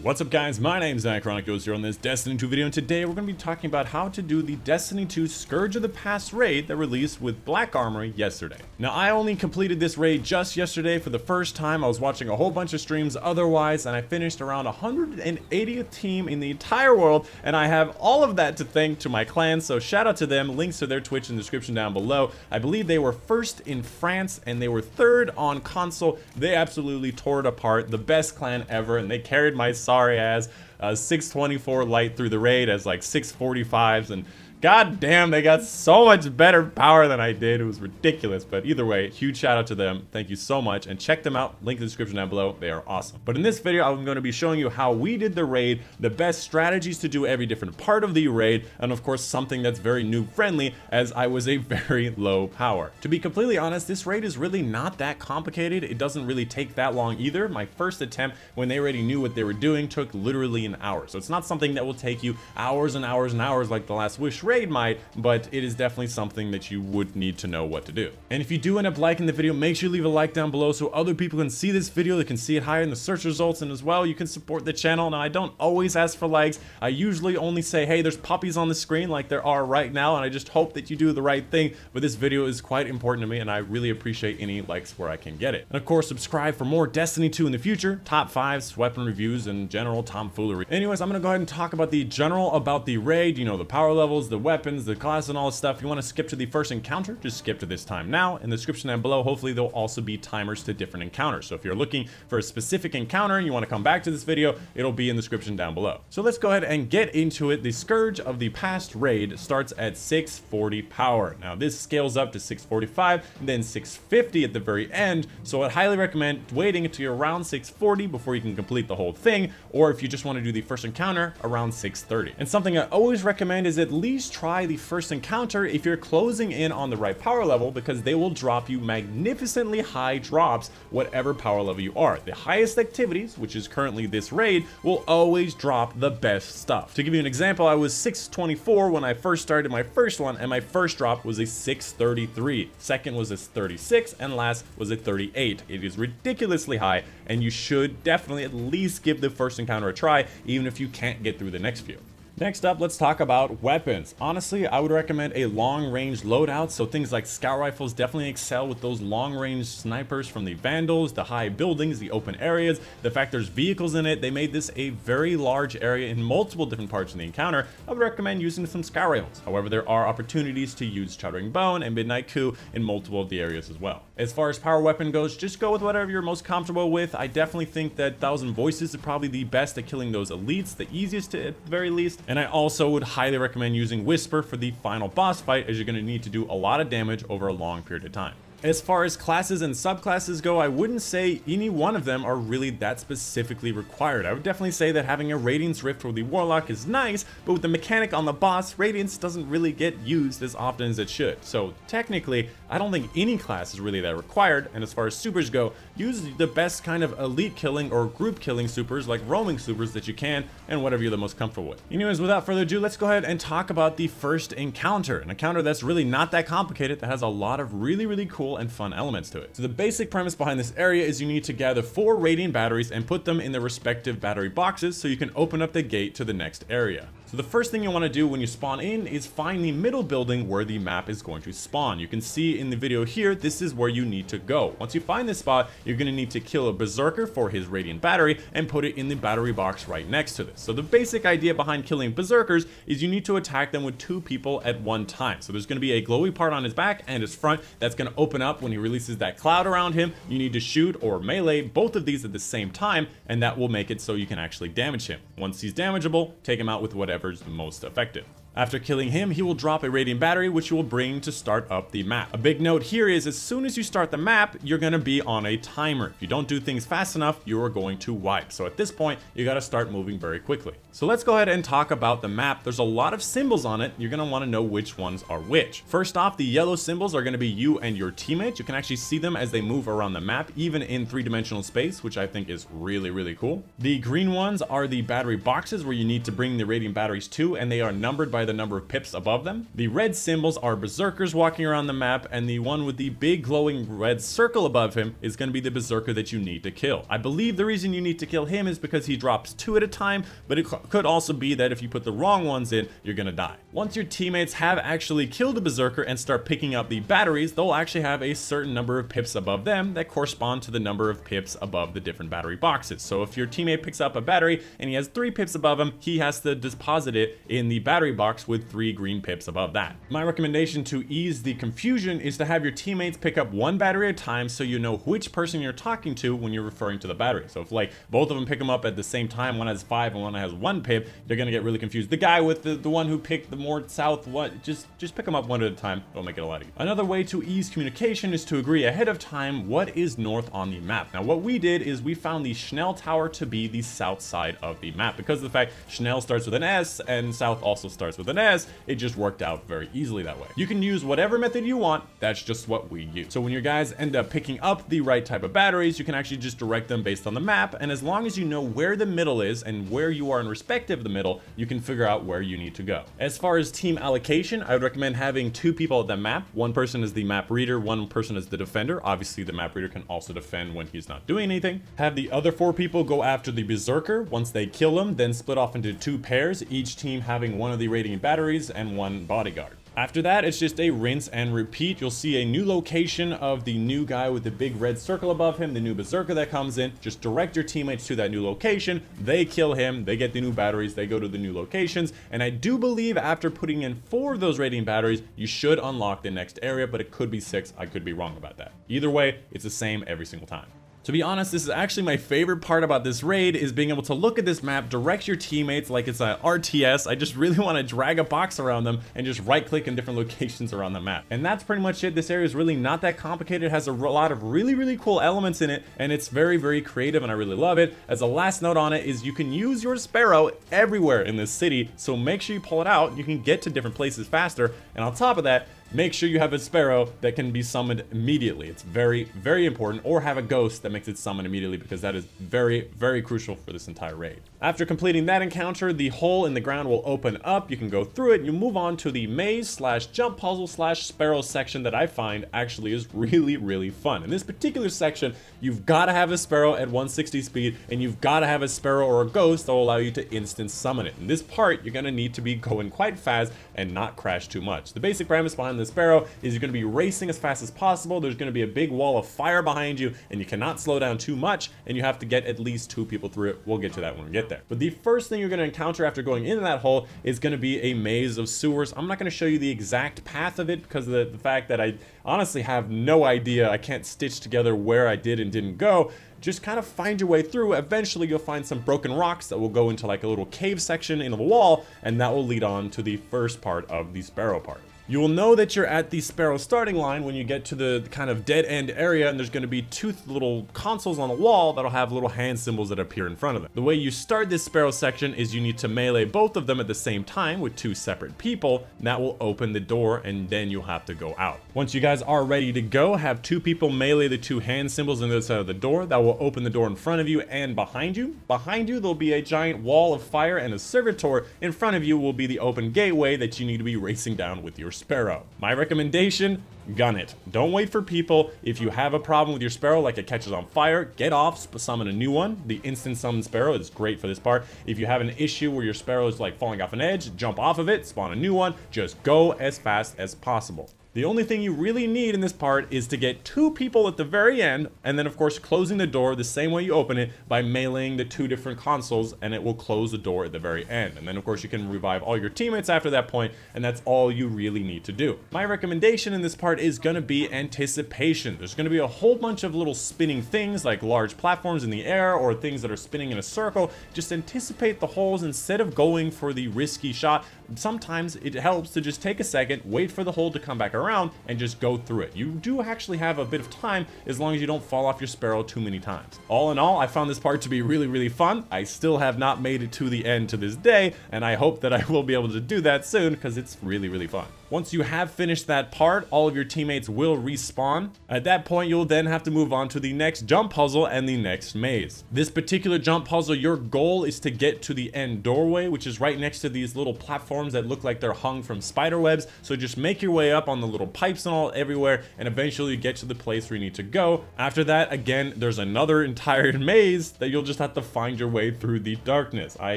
What's up guys, my name is Chronicles here on this Destiny 2 video, and today we're going to be talking about how to do the Destiny 2 Scourge of the Past raid that released with Black Armory yesterday. Now I only completed this raid just yesterday for the first time. I was watching a whole bunch of streams otherwise, and I finished around 180th team in the entire world, and I have all of that to thank to my clan, so shout out to them. Links to their Twitch in the description down below. I believe they were first in France and they were third on console. They absolutely tore it apart, the best clan ever, and they carried my sorry ass 624 light through the raid as like 645s, and god damn, they got so much better power than I did. It was ridiculous, but either way, huge shout out to them. Thank you so much, and check them out. Link in the description down below. They are awesome. But in this video, I'm going to be showing you how we did the raid, the best strategies to do every different part of the raid, and of course something that's very noob friendly, as I was a very low power. To be completely honest, this raid is really not that complicated. It doesn't really take that long either. My first attempt, when they already knew what they were doing, took literally an hour. So it's not something that will take you hours and hours and hours like the last Wish raid might, but it is definitely something that you would need to know what to do. And if you do end up liking the video, make sure you leave a like down below so other people can see this video. They can see it higher in the search results, and as well, you can support the channel. Now, I don't always ask for likes. I usually only say, hey, there's puppies on the screen like there are right now, and I just hope that you do the right thing. But this video is quite important to me, and I really appreciate any likes where I can get it. And of course, subscribe for more Destiny 2 in the future, top 5s, weapon reviews, and general tomfoolery. Anyways, I'm gonna go ahead and talk about the general about the raid, you know, the power levels, the weapons, the class, and all this stuff. If you want to skip to the first encounter, just skip to this time now. In the description down below, hopefully there'll also be timers to different encounters. So if you're looking for a specific encounter and you want to come back to this video, it'll be in the description down below. So let's go ahead and get into it. The Scourge of the Past raid starts at 640 power. Now this scales up to 645 and then 650 at the very end. So I'd highly recommend waiting until you're around 640 before you can complete the whole thing, or if you just want to do the first encounter, around 630. And something I always recommend is at least try the first encounter if you're closing in on the right power level, because they will drop you magnificently high drops whatever power level you are. The highest activities, which is currently this raid, will always drop the best stuff. To give you an example, I was 624 when I first started my first one, and my first drop was a 633. Second was a 36, and last was a 38. It is ridiculously high, and you should definitely at least give the first encounter a try, even if you can't get through the next few. Next up, let's talk about weapons. Honestly, I would recommend a long-range loadout, so things like scout rifles definitely excel with those long-range snipers from the Vandals, the high buildings, the open areas. The fact there's vehicles in it, they made this a very large area in multiple different parts of the encounter. I would recommend using some scout rifles. However, there are opportunities to use Chattering Bone and Midnight Coup in multiple of the areas as well. As far as power weapon goes, just go with whatever you're most comfortable with. I definitely think that 1000 Voices is probably the best at killing those elites, the easiest at the very least. And I also would highly recommend using Whisper for the final boss fight, as you're going to need to do a lot of damage over a long period of time. As far as classes and subclasses go, I wouldn't say any one of them are really that specifically required. I would definitely say that having a Radiance Rift for the Warlock is nice, but with the mechanic on the boss, Radiance doesn't really get used as often as it should. So technically, I don't think any class is really that required, and as far as supers go, use the best kind of elite killing or group killing supers, like roaming supers, that you can, and whatever you're the most comfortable with. Anyways, without further ado, let's go ahead and talk about the first encounter. An encounter that's really not that complicated, that has a lot of really cool and fun elements to it. So the basic premise behind this area is you need to gather 4 radiant batteries and put them in their respective battery boxes so you can open up the gate to the next area. So the first thing you want to do when you spawn in is find the middle building where the map is going to spawn. You can see in the video here, this is where you need to go. Once you find this spot, you're going to need to kill a berserker for his radiant battery and put it in the battery box right next to this. So the basic idea behind killing berserkers is you need to attack them with 2 people at one time. So there's going to be a glowy part on his back and his front that's going to open up when he releases that cloud around him. You need to shoot or melee both of these at the same time, and that will make it so you can actually damage him. Once he's damageable, take him out with whatever's the most effective. After killing him, he will drop a radiant battery, which you will bring to start up the map. A big note here is as soon as you start the map, you're going to be on a timer. If you don't do things fast enough, you are going to wipe. So at this point, you got to start moving very quickly. So let's go ahead and talk about the map. There's a lot of symbols on it. You're going to want to know which ones are which. First off, the yellow symbols are going to be you and your teammates. You can actually see them as they move around the map, even in 3-dimensional space, which I think is really cool. The green ones are the battery boxes where you need to bring the radiant batteries to, and they are numbered by the number of pips above them. The red symbols are berserkers walking around the map, and the one with the big glowing red circle above him is going to be the berserker that you need to kill. I believe the reason you need to kill him is because he drops 2 at a time, but it could also be that if you put the wrong ones in, you're going to die. Once your teammates have actually killed a berserker and start picking up the batteries, they'll actually have a certain number of pips above them that correspond to the number of pips above the different battery boxes. So if your teammate picks up a battery and he has 3 pips above him, he has to deposit it in the battery box with 3 green pips above that. My recommendation to ease the confusion is to have your teammates pick up 1 battery at a time so you know which person you're talking to when you're referring to the battery. So if like both of them pick them up at the same time, one has 5 and one has 1 pip, they're gonna get really confused. The guy with the one who picked the more south one, just pick them up 1 at a time. Don't make it a lot easier. Another way to ease communication is to agree ahead of time what is north on the map. Now what we did is we found the Schnell Tower to be the south side of the map. Because of the fact Schnell starts with an S and south also starts with an S, it just worked out very easily that way. You can use whatever method you want, that's just what we use. So when your guys end up picking up the right type of batteries, you can actually just direct them based on the map, and as long as you know where the middle is and where you are in respect of the middle, you can figure out where you need to go. As far as team allocation, I would recommend having 2 people at the map. 1 person is the map reader, 1 person is the defender. Obviously the map reader can also defend when he's not doing anything. Have the other 4 people go after the berserker. Once they kill him, then split off into 2 pairs, each team having 1 of the radiant batteries and 1 bodyguard. After that, it's just a rinse and repeat. You'll see a new location of the new guy with the big red circle above him, the new berserker that comes in. Just direct your teammates to that new location. They kill him, they get the new batteries, they go to the new locations. And I do believe after putting in 4 of those radiant batteries, you should unlock the next area, but it could be 6. I could be wrong about that. Either way, it's the same every single time. To be honest, this is actually my favorite part about this raid, is being able to look at this map, direct your teammates like it's an RTS. I just really want to drag a box around them and just right click in different locations around the map. And that's pretty much it. This area is really not that complicated. It has a lot of really cool elements in it, and it's very creative, and I really love it. As a last note on it is you can use your Sparrow everywhere in this city, so make sure you pull it out. You can get to different places faster, and on top of that, make sure you have a Sparrow that can be summoned immediately. It's very important, or have a ghost that makes it summon immediately, because that is very crucial for this entire raid. After completing that encounter, the hole in the ground will open up. You can go through it. You move on to the maze slash jump puzzle slash Sparrow section that I find actually is really fun. In this particular section, you've got to have a Sparrow at 160 speed, and you've got to have a Sparrow or a ghost that will allow you to instant summon it. In this part, you're going to need to be going quite fast and not crash too much. The basic premise behind the Sparrow is you're going to be racing as fast as possible. There's going to be a big wall of fire behind you, and you cannot slow down too much, and you have to get at least 2 people through it. We'll get to that when we get there. But the first thing you're going to encounter after going into that hole is going to be a maze of sewers. I'm not going to show you the exact path of it because of the fact that I honestly have no idea. I can't stitch together where I did and didn't go. Just kind of find your way through. Eventually you'll find some broken rocks that will go into like a little cave section in the wall, and that will lead on to the first part of the Sparrow part. You will know that you're at the Sparrow starting line when you get to the kind of dead end area, and there's going to be 2 little consoles on the wall that'll have little hand symbols that appear in front of them. The way you start this Sparrow section is you need to melee both of them at the same time with 2 separate people, and that will open the door, and then you'll have to go out. Once you guys are ready to go, have 2 people melee the 2 hand symbols on the other side of the door. That will open the door in front of you and behind you. Behind you, there'll be a giant wall of fire and a servitor. In front of you will be the open gateway that you need to be racing down with your Sparrow. My recommendation, gun it. Don't wait for people. If you have a problem with your Sparrow, like it catches on fire, get off, summon a new one. The instant summon Sparrow is great for this part. If you have an issue where your Sparrow is like falling off an edge, jump off of it, spawn a new one. Just go as fast as possible. The only thing you really need in this part is to get 2 people at the very end, and then of course closing the door the same way you open it by meleeing the 2 different consoles, and it will close the door at the very end. And then of course you can revive all your teammates after that point, and that's all you really need to do. My recommendation in this part is going to be anticipation. There's going to be a whole bunch of little spinning things like large platforms in the air or things that are spinning in a circle. Just anticipate the holes instead of going for the risky shot. Sometimes it helps to just take a second, wait for the hole to come back around, and just go through it. You do actually have a bit of time as long as you don't fall off your Sparrow too many times. All in all, I found this part to be really fun. I still have not made it to the end to this day, and I hope that I will be able to do that soon because it's really fun. Once you have finished that part, all of your teammates will respawn. At that point, you'll then have to move on to the next jump puzzle and the next maze. This particular jump puzzle, your goal is to get to the end doorway, which is right next to these little platforms that look like they're hung from spider webs. So just make your way up on the little pipes and all everywhere, and eventually you get to the place where you need to go. After that, again, there's another entire maze that you'll just have to find your way through the darkness. I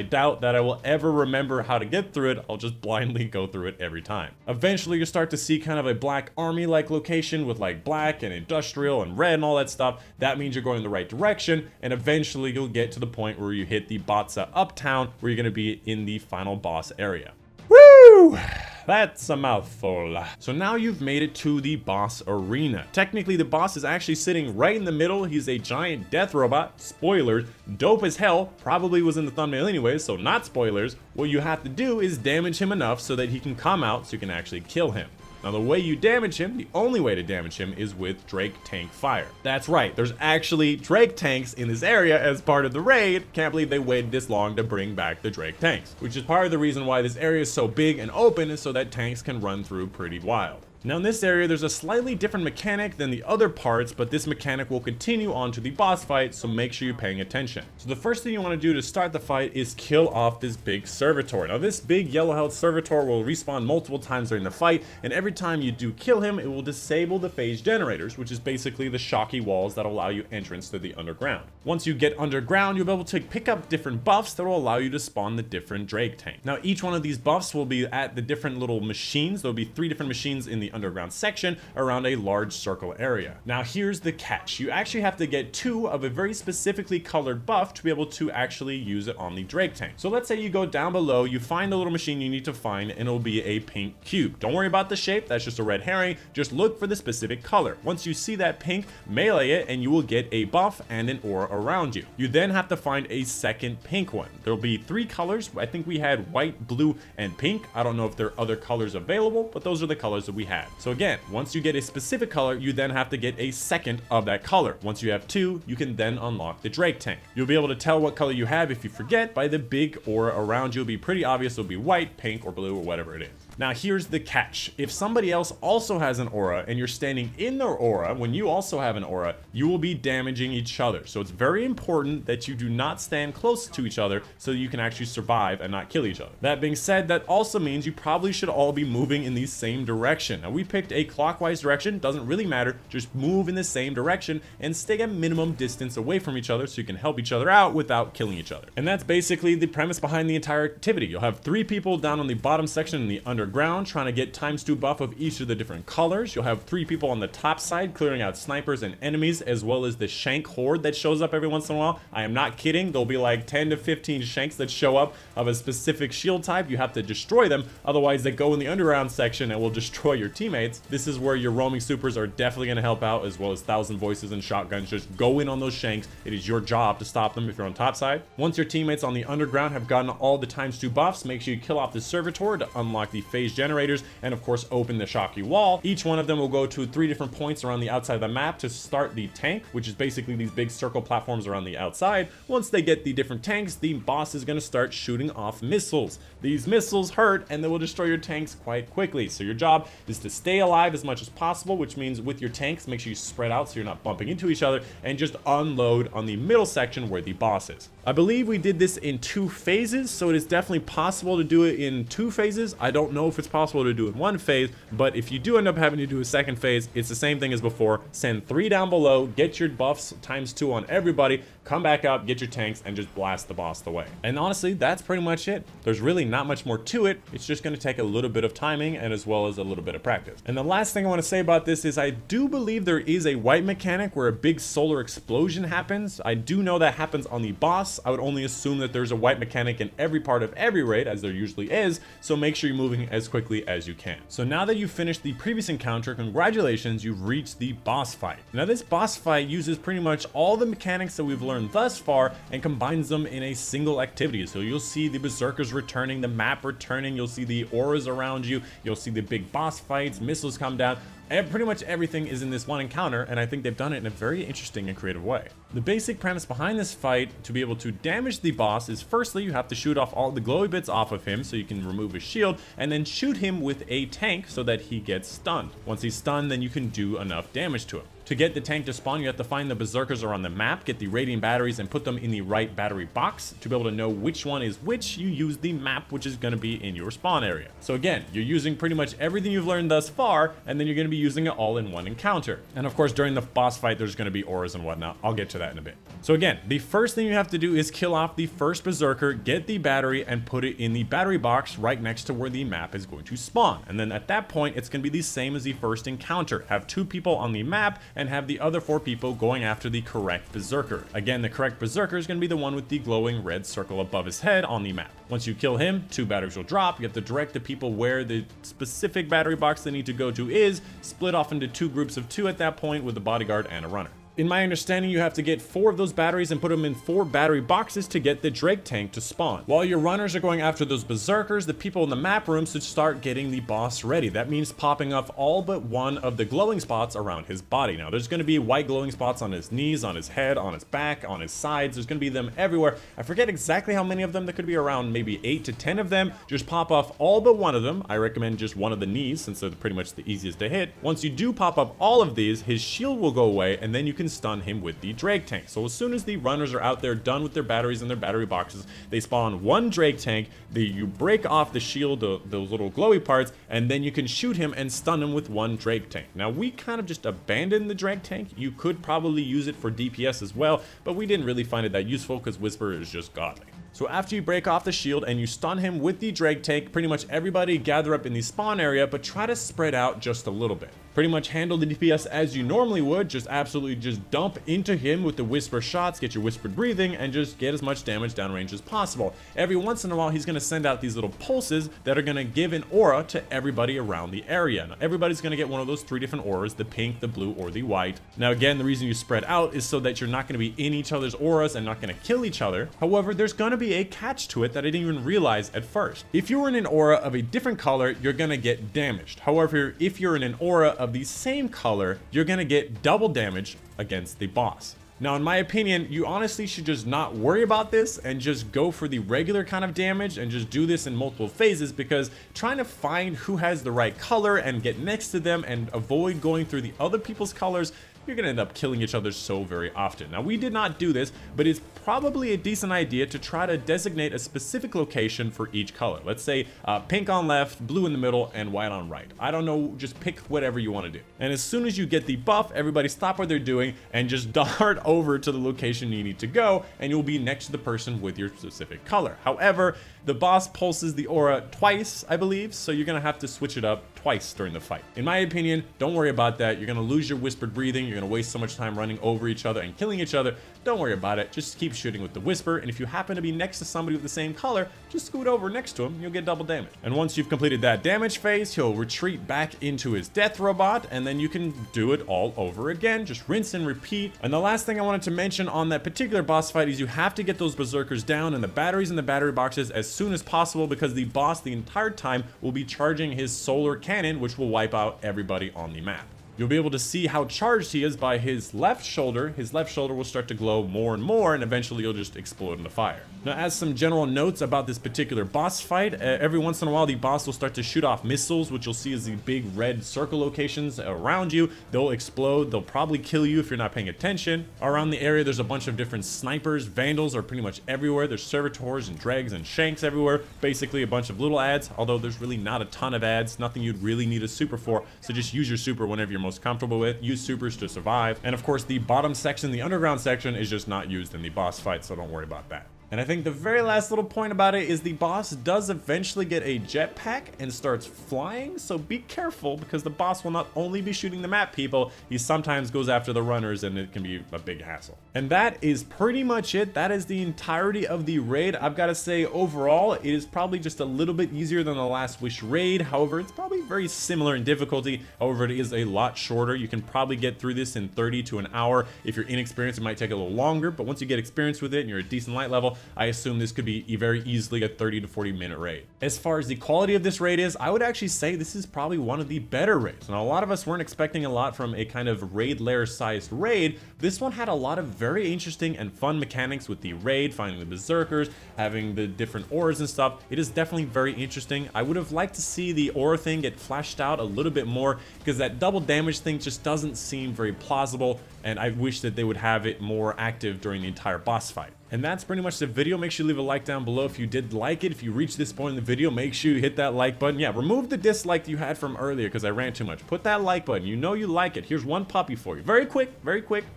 doubt that I will ever remember how to get through it. I'll just blindly go through it every time. Eventually, you'll start to see kind of a Black Army-like location with like black and industrial and red and all that stuff. That means you're going in the right direction, and eventually you'll get to the point where you hit the Botza Uptown, where you're going to be in the final boss area. Woo! That's a mouthful. So now you've made it to the boss arena. Technically, the boss is actually sitting right in the middle. He's a giant death robot. Spoilers. Dope as hell. Probably was in the thumbnail anyways, so not spoilers. What you have to do is damage him enough so that he can come out so you can actually kill him. Now the way you damage him, the only way to damage him, is with Drake tank fire. That's right, there's actually Drake tanks in this area as part of the raid. Can't believe they waited this long to bring back the Drake tanks, which is part of the reason why this area is so big and open, is so that tanks can run through pretty wild. Now in this area, there's a slightly different mechanic than the other parts, but this mechanic will continue on to the boss fight, so make sure you're paying attention. So the first thing you want to do to start the fight is kill off this big servitor. Now this big yellow-held servitor will respawn multiple times during the fight, and every time you do kill him, it will disable the phase generators, which is basically the shocky walls that allow you entrance to the underground. Once you get underground, you'll be able to pick up different buffs that will allow you to spawn the different Drake tank. Now each one of these buffs will be at the different little machines. There'll be 3 different machines in the underground section around a large circle area. Now here's the catch. You actually have to get 2 of a very specifically colored buff to be able to actually use it on the Drake tank. So let's say you go down below, you find the little machine you need to find, and it'll be a pink cube. Don't worry about the shape, that's just a red herring. Just look for the specific color. Once you see that pink, melee it and you will get a buff and an aura around you. You then have to find a second pink one. There'll be 3 colors. I think we had white, blue, and pink. I don't know if there are other colors available, but those are the colors that we had. So again, once you get a specific color, you then have to get a second of that color. Once you have 2, you can then unlock the Drake tank. You'll be able to tell what color you have if you forget by the big aura around you. It'll be pretty obvious. It'll be white, pink, or blue, or whatever it is. Now here's the catch. If somebody else also has an aura and you're standing in their aura, when you also have an aura, you will be damaging each other. So it's very important that you do not stand close to each other so that you can actually survive and not kill each other. That being said, that also means you probably should all be moving in the same direction. Now we picked a clockwise direction, doesn't really matter, just move in the same direction and stay a minimum distance away from each other so you can help each other out without killing each other. And that's basically the premise behind the entire activity. You'll have 3 people down on the bottom section in the underground trying to get ×2 buff of each of the different colors. You'll have 3 people on the top side clearing out snipers and enemies, as well as the shank horde that shows up every once in a while. I am not kidding, there'll be like 10 to 15 shanks that show up of a specific shield type. You have to destroy them, otherwise they go in the underground section and will destroy your teammates. This is where your roaming supers are definitely going to help out, as well as 1,000 voices and shotguns. Just go in on those shanks. It is your job to stop them if you're on top side. Once your teammates on the underground have gotten all the ×2 buffs, make sure you kill off the servitor to unlock the phase generators, and of course open the shocky wall. Each one of them will go to 3 different points around the outside of the map to start the tank, which is basically these big circle platforms around the outside. Once they get the different tanks, the boss is going to start shooting off missiles. These missiles hurt and they will destroy your tanks quite quickly. So your job is to stay alive as much as possible, which means with your tanks, make sure you spread out so you're not bumping into each other, and just unload on the middle section where the boss is. I believe we did this in 2 phases, so it is definitely possible to do it in 2 phases. I don't know if it's possible to do it in 1 phase, but if you do end up having to do a second phase, it's the same thing as before. Send 3 down below, get your buffs ×2 on everybody, come back up, get your tanks, and just blast the boss away. And honestly, that's pretty much it. There's really not much more to it. It's just going to take a little bit of timing and as well as a little bit of practice. And the last thing I want to say about this is I do believe there is a white mechanic where a big solar explosion happens. I do know that happens on the boss. I would only assume that there's a white mechanic in every part of every raid, as there usually is, so make sure you're moving as quickly as you can. So now that you've finished the previous encounter, congratulations, you've reached the boss fight. Now this boss fight uses pretty much all the mechanics that we've learned learned thus far and combines them in a single activity. So you'll see the berserkers returning, the map returning, you'll see the auras around you, you'll see the big boss fights, missiles come down. Pretty much everything is in this one encounter, and I think they've done it in a very interesting and creative way. The basic premise behind this fight to be able to damage the boss is, firstly, you have to shoot off all the glowy bits off of him so you can remove his shield, and then shoot him with a tank so that he gets stunned. Once he's stunned, then you can do enough damage to him. To get the tank to spawn, you have to find the berserkers around the map, get the radiant batteries, and put them in the right battery box. To be able to know which one is which, you use the map, which is going to be in your spawn area. So again, you're using pretty much everything you've learned thus far, and then you're going to be using it all in one encounter. And of course, during the boss fight, there's going to be auras and whatnot. I'll get to that in a bit. So again, the first thing you have to do is kill off the first berserker, get the battery, and put it in the battery box right next to where the map is going to spawn. And then at that point, it's going to be the same as the first encounter. Have 2 people on the map and have the other 4 people going after the correct berserker. Again, the correct berserker is going to be the one with the glowing red circle above his head on the map. Once you kill him, 2 batteries will drop. You have to direct the people where the specific battery box they need to go to is, split off into 2 groups of 2 at that point with a bodyguard and a runner. In my understanding, you have to get 4 of those batteries and put them in 4 battery boxes to get the Drake tank to spawn. While your runners are going after those berserkers, the people in the map room should start getting the boss ready. That means popping off all but one of the glowing spots around his body. Now, there's going to be white glowing spots on his knees, on his head, on his back, on his sides. There's going to be them everywhere. I forget exactly how many of them. There could be around maybe 8 to 10 of them. Just pop off all but one of them. I recommend just one of the knees since they're pretty much the easiest to hit. Once you do pop up all of these, his shield will go away, and then you can stun him with the Drake tank. So as soon as the runners are out there done with their batteries and their battery boxes, they spawn 1 Drake tank, you break off the shield, those little glowy parts, and then you can shoot him and stun him with 1 Drake tank. Now we kind of just abandoned the Drake tank. You could probably use it for DPS as well, but we didn't really find it that useful because Whisper is just godly. So after you break off the shield and you stun him with the Drake tank, pretty much everybody gather up in the spawn area, but try to spread out just a little bit. Pretty much handle the DPS as you normally would, just absolutely just dump into him with the whisper shots, get your whispered breathing, and just get as much damage downrange as possible. Every once in a while, he's going to send out these little pulses that are going to give an aura to everybody around the area. Now, everybody's going to get one of those 3 different auras, the pink, the blue, or the white. Now again, the reason you spread out is so that you're not going to be in each other's auras and not going to kill each other. However, there's going to be a catch to it that I didn't even realize at first. If you're in an aura of a different color, you're going to get damaged. However, if you're in an aura of the same color, you're going to get double damage against the boss. Now, in my opinion, you honestly should just not worry about this and just go for the regular kind of damage and just do this in multiple phases, because trying to find who has the right color and get next to them and avoid going through the other people's colors, you're going to end up killing each other so very often. Now, we did not do this, but it's probably a decent idea to try to designate a specific location for each color. Let's say pink on left, blue in the middle, and white on right. I don't know, just pick whatever you want to do. And as soon as you get the buff, everybody stop what they're doing and just dart over to the location you need to go, and you'll be next to the person with your specific color. However, the boss pulses the aura twice, I believe, so you're going to have to switch it up twice during the fight. In my opinion, don't worry about that. You're going to lose your whispered breathing. You're going to waste so much time running over each other and killing each other. Don't worry about it. Just keep shooting with the whisper, and if you happen to be next to somebody with the same color, just scoot over next to him. You'll get double damage. And once you've completed that damage phase, he'll retreat back into his death robot, and then you can do it all over again. Just rinse and repeat. And the last thing I wanted to mention on that particular boss fight is you have to get those berserkers down and the batteries in the battery boxes as soon as possible, because the boss the entire time will be charging his solar cannon, which will wipe out everybody on the map. You'll be able to see how charged he is by his left shoulder. His left shoulder will start to glow more and more, and eventually you'll just explode into fire. Now, as some general notes about this particular boss fight, every once in a while the boss will start to shoot off missiles, which you'll see as the big red circle locations around you. They'll explode. They'll probably kill you if you're not paying attention. Around the area, there's a bunch of different snipers. Vandals are pretty much everywhere. There's servitors and dregs and shanks everywhere. Basically a bunch of little ads, although there's really not a ton of ads. Nothing you'd really need a super for, so just use your super whenever you're most comfortable with. Use supers to survive. And of course, the bottom section, the underground section, is just not used in the boss fight, so don't worry about that. And I think the very last little point about it is the boss does eventually get a jetpack and starts flying, so be careful because the boss will not only be shooting the map people, he sometimes goes after the runners and it can be a big hassle. And that is pretty much it. That is the entirety of the raid. I've got to say overall it is probably just a little bit easier than the Last Wish raid. However, it's probably very similar in difficulty. However, it is a lot shorter. You can probably get through this in 30 to an hour. If you're inexperienced, it might take a little longer, but once you get experience with it and you're a decent light level, I assume this could be very easily a 30 to 40 minute raid. As far as the quality of this raid is, I would actually say this is probably one of the better raids. Now, a lot of us weren't expecting a lot from a kind of raid lair sized raid. This one had a lot of very interesting and fun mechanics with the raid, finding the berserkers, having the different ores and stuff. It is definitely very interesting. I would have liked to see the ore thing get flashed out a little bit more because that double damage thing just doesn't seem very plausible, and I wish that they would have it more active during the entire boss fight. And that's pretty much the video. Make sure you leave a like down below if you did like it. If you reached this point in the video, make sure you hit that like button. Yeah, remove the dislike you had from earlier because I ran too much. Put that like button. You know you like it. Here's one puppy for you. Very quick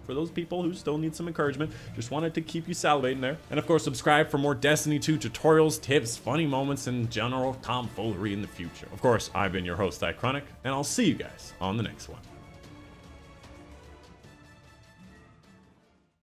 for those people who still need some encouragement. Just wanted to keep you salivating there. And of course, subscribe for more Destiny 2 tutorials, tips, funny moments, and general tomfoolery in the future. Of course, I've been your host, Iconic, and I'll see you guys on the next one.